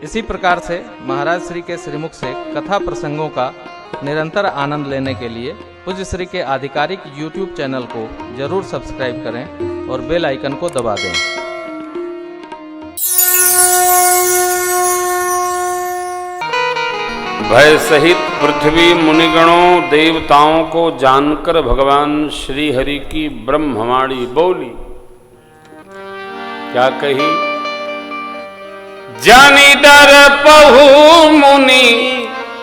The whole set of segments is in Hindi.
इसी प्रकार से महाराज श्री के श्रीमुख से कथा प्रसंगों का निरंतर आनंद लेने के लिए पूज्य श्री के आधिकारिक YouTube चैनल को जरूर सब्सक्राइब करें और बेल आइकन को दबा दें। भय सहित पृथ्वी मुनिगणों देवताओं को जानकर भगवान श्री हरि की ब्रह्मवाणी बोली। क्या कही? जानी डर पहु मुनि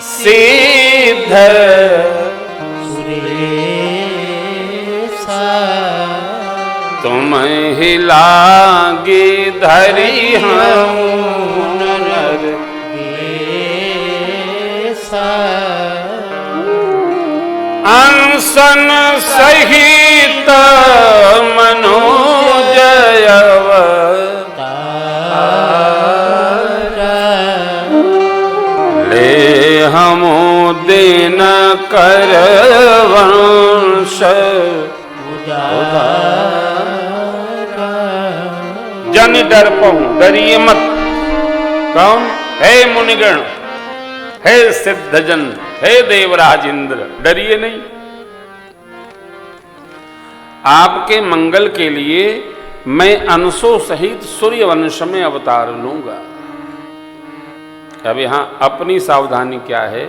सिद्ध तुम ही लागे धरी हम अनशन सहित मनोजय ले हम दिन कर वंश जन डर पहु, डरिए मत। कौन? हे मुनिगण, हे सिद्धजन, हे देवराज इंद्र, डरिए नहीं। आपके मंगल के लिए मैं अंशों सहित सूर्य वंश में अवतार लूंगा। अब यहां अपनी सावधानी क्या है?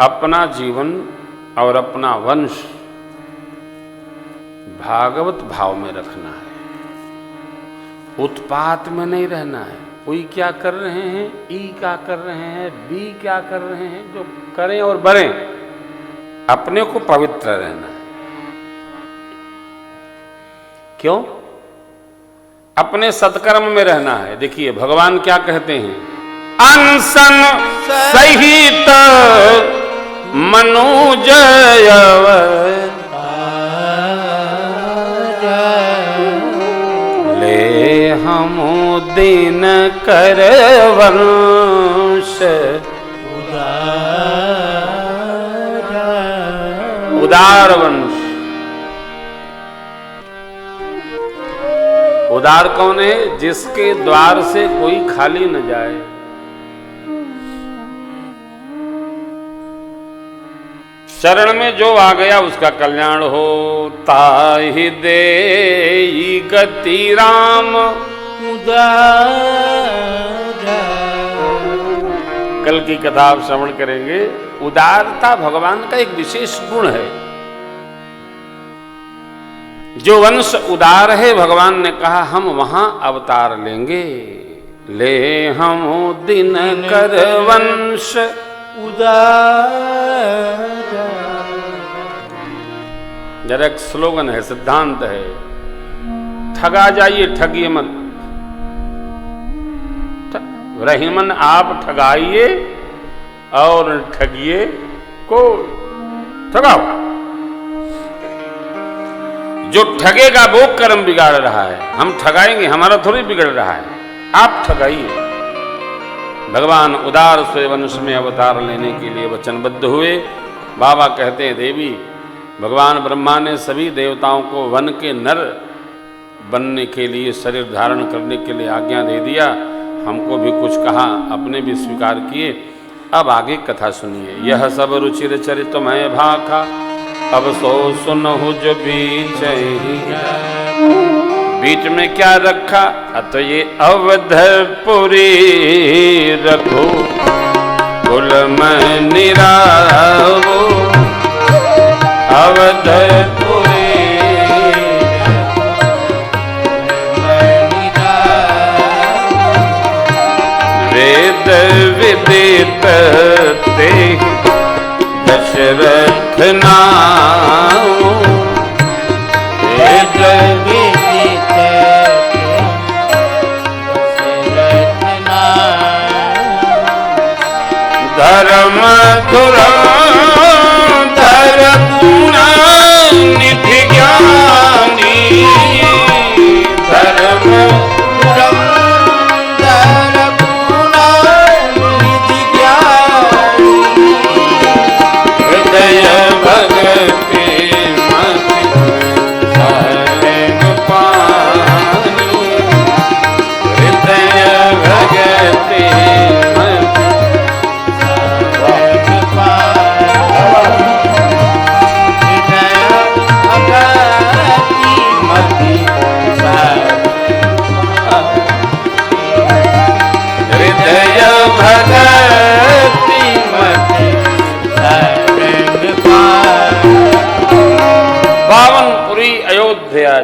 अपना जीवन और अपना वंश भागवत भाव में रखना है, उत्पात में नहीं रहना है। कोई क्या कर रहे हैं, ई क्या कर रहे हैं, बी क्या कर रहे हैं, जो करें और बढ़ें, अपने को पवित्र रहना है। क्यों? अपने सत्कर्म में रहना है। देखिए भगवान क्या कहते हैं? अनशन सहित मनोजय ले हम दिन कर वंश उदार वंश। उदार कौन है? जिसके द्वार से कोई खाली न जाए। शरण में जो आ गया उसका कल्याण हो। ताहि देई गति राम कल की कथा आप श्रवण करेंगे। उदारता भगवान का एक विशेष गुण है। जो वंश उदार है, भगवान ने कहा हम वहां अवतार लेंगे। ले हम दिन कर वंश उदार। जरा एक स्लोगन है, सिद्धांत है, ठगा जाइए ठगिए मत। रहीमन आप ठगाइए और ठगिए को। ठगाओ। जो ठगेगा वो कर्म बिगाड़ रहा है। हम ठगाएंगे, हमारा थोड़ी बिगड़ रहा है। आप ठगाइए। भगवान उदार सूर्यवंश में अवतार लेने के लिए वचनबद्ध हुए। बाबा कहते हैं, देवी भगवान ब्रह्मा ने सभी देवताओं को वन के नर बनने के लिए, शरीर धारण करने के लिए आज्ञा दे दिया। हमको भी कुछ कहा, अपने भी स्वीकार किए। अब आगे कथा सुनिए। यह सब रुचिर चरित मैं भाखा, अब सो सुनहु जो बीच में क्या रखा? अत ये अवधपुरी रखो कुल में निरावो। अवधपुरी वेद विदित ते दशरथ नाम। वेद विदित दशरथ नाम। धर्म धुरंधर गुण निधि ज्ञानी। धर्म धुरंधर गुण निधि ज्ञानी। हृदय भगति मति शरण पानी। हृदय भगति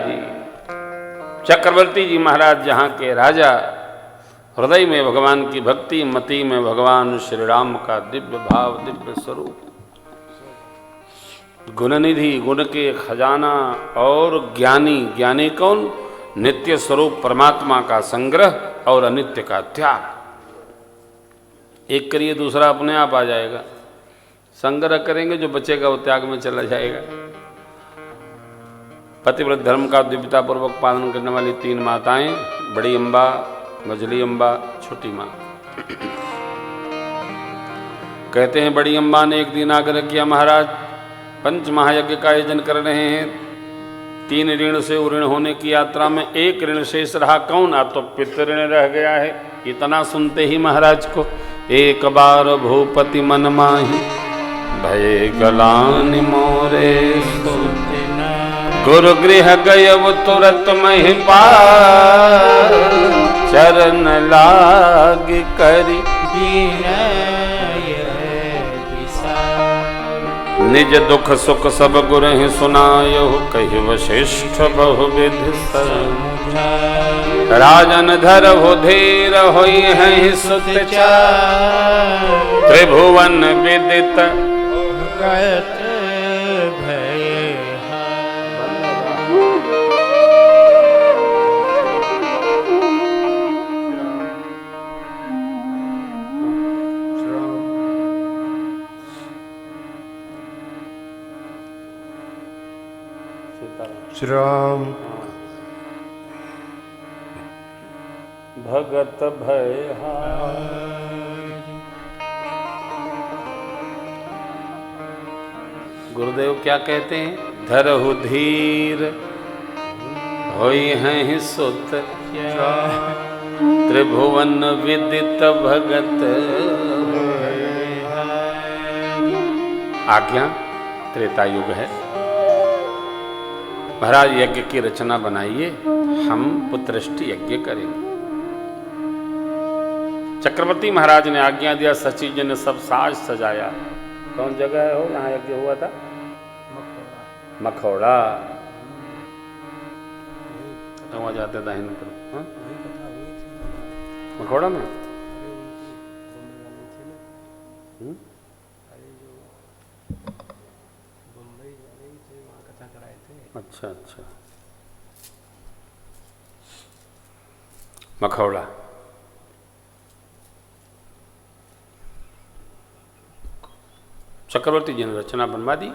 जी। चक्रवर्ती जी महाराज जहाँ के राजा, हृदय में भगवान की भक्ति, मति में भगवान श्री राम का दिव्य भाव, दिव्य स्वरूप, गुणनिधि, गुण के खजाना और ज्ञानी। ज्ञानी कौन? नित्य स्वरूप परमात्मा का संग्रह और अनित्य का त्याग। एक करिए दूसरा अपने आप आ जाएगा। संग्रह करेंगे, जो बचेगा वो त्याग में चला जाएगा। पतिव्रत धर्म का दिव्यता पूर्वक पालन करने वाली 3 माताएं, बड़ी अम्बा, मझली अम्बा, छोटी माँ। कहते हैं बड़ी अम्बा ने एक दिन आग्रह किया, महाराज पंच महायज्ञ का आयोजन कर रहे हैं, 3 ऋण से उऋण होने की यात्रा में एक ऋण शेष रहा, कौन? आ तो पितृ ऋण रह गया है। इतना सुनते ही महाराज को एक बार भूपति मन माही, भय गलानि मोरे गुरु गृह गयव तुरत महिपाल, चरण लाग करी निज दुख सुख सब गुरहि सुनायहु, कहि वशिष्ठ बहुविध राजन धरहु धीर होई हैं सुत चार, त्रिभुवन विदित श्री राम। भगत भय गुरुदेव क्या कहते हैं? धरहु धीर होई हैं सुत, त्रिभुवन विदित भगत। आज्ञा त्रेता युग है। महाराज यज्ञ की रचना बनाइए, हम पुत्रष्टि यज्ञ करेंगे। चक्रवर्ती महाराज ने आज्ञा दिया, सचिव जी ने सब साज सजाया। कौन जगह है हो यहाँ यज्ञ हुआ था? मखौड़ा। वहाँ जाते थे मखौड़ा में। अच्छा अच्छा, मखौड़ा। चक्रवर्ती जी ने रचना बनवा दी,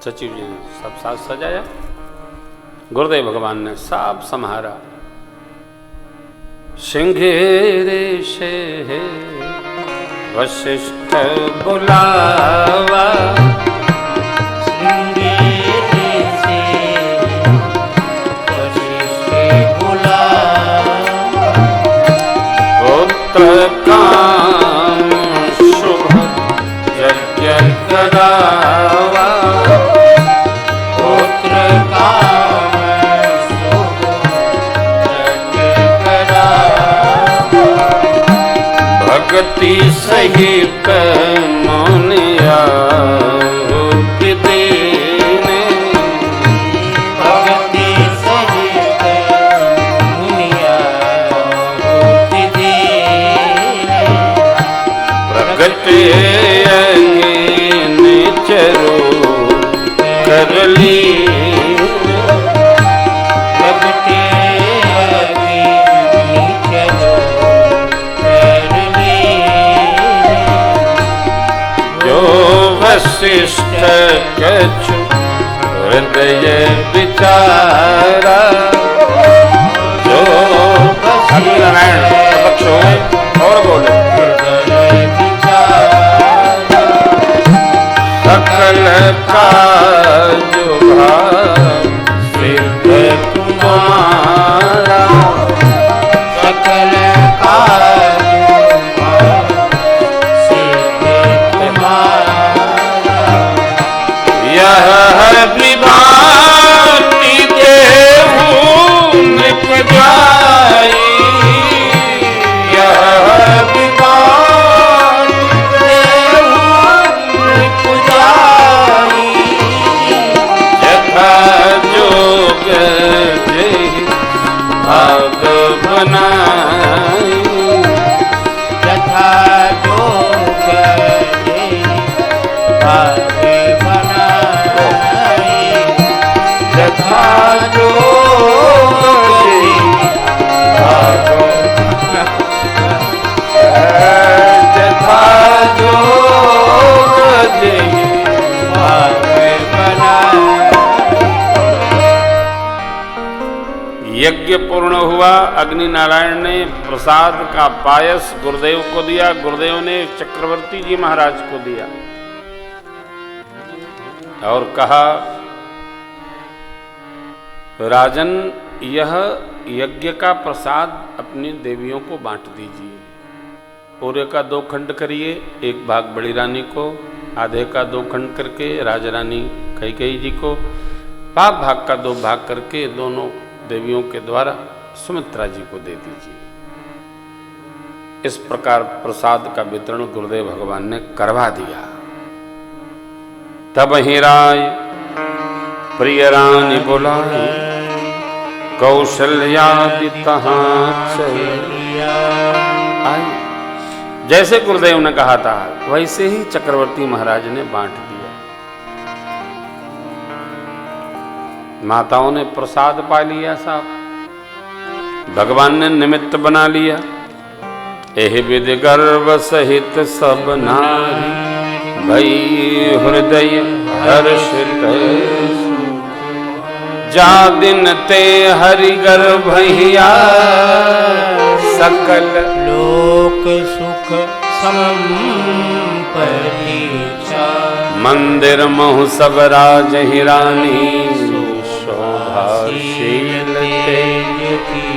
सचिव जी ने सब साज सजाया, गुरुदेव भगवान ने सब संहारा। सिंघेरे से वशिष्ठ बुलावा, काम शुभ यज्ञ करावा, पुत्र काम शुभ यज्ञ करावा, भक्ति सहित मुनिया देने, भक्ति सहित मुनिया प्रगटे चरो कर ली, प्रगटे चरो कर ली, जो वशिष्ठ कछु हृदय विचारा, जो और बोले सकल काज सिद्ध तुम्हारा, सकल काज सिद्ध तुम्हारा, यह विभाति दे यज्ञ पूर्ण हुआ। अग्नि नारायण ने प्रसाद का पायस गुरुदेव को दिया, गुरुदेव ने चक्रवर्ती जी महाराज को दिया और कहा, राजन, यह यज्ञ का प्रसाद अपनी देवियों को बांट दीजिए। पूरे का 2 खंड करिए, 1 भाग बड़ी रानी को, आधे का 2 खंड करके राजा रानी कैकेयी जी को, भाग का 2 भाग करके दोनों देवियों के द्वारा सुमित्रा जी को दे दीजिए। इस प्रकार प्रसाद का वितरण गुरुदेव भगवान ने करवा दिया। तब ही राय प्रिय रानी बुलाई, कौशल्यादि तहां चलिया। जैसे गुरुदेव ने कहा था वैसे ही चक्रवर्ती महाराज ने बांट दिया। माताओं ने प्रसाद पा लिया साहब, भगवान ने निमित्त बना लिया। एह विद गर्व सहित सब नारी, भई हृदय हर्षित। जा दिन ते हरि गर्भहिया, सकल लोक सुख संपत्ति। मंदिर महु सब राज ही रानी, शोभाशील तेज की।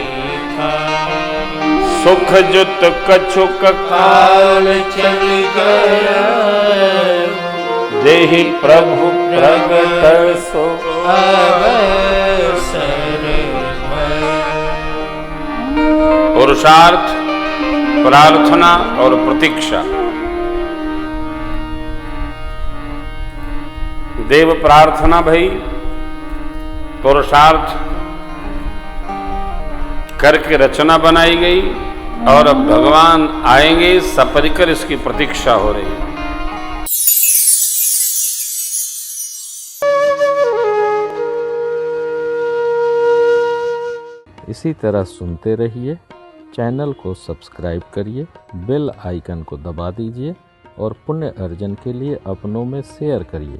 सुख जुत कछुक काल चल गया, देहि प्रभु प्रगट सो अवसर। पुरुषार्थ, प्रार्थना और प्रतीक्षा। देव प्रार्थना भई, पुरुषार्थ करके रचना बनाई गई और अब भगवान आएंगे, सपरिकर इसकी प्रतीक्षा हो रही है। इसी तरह सुनते रहिए, चैनल को सब्सक्राइब करिए, बेल आइकन को दबा दीजिए और पुण्य अर्जन के लिए अपनों में शेयर करिए।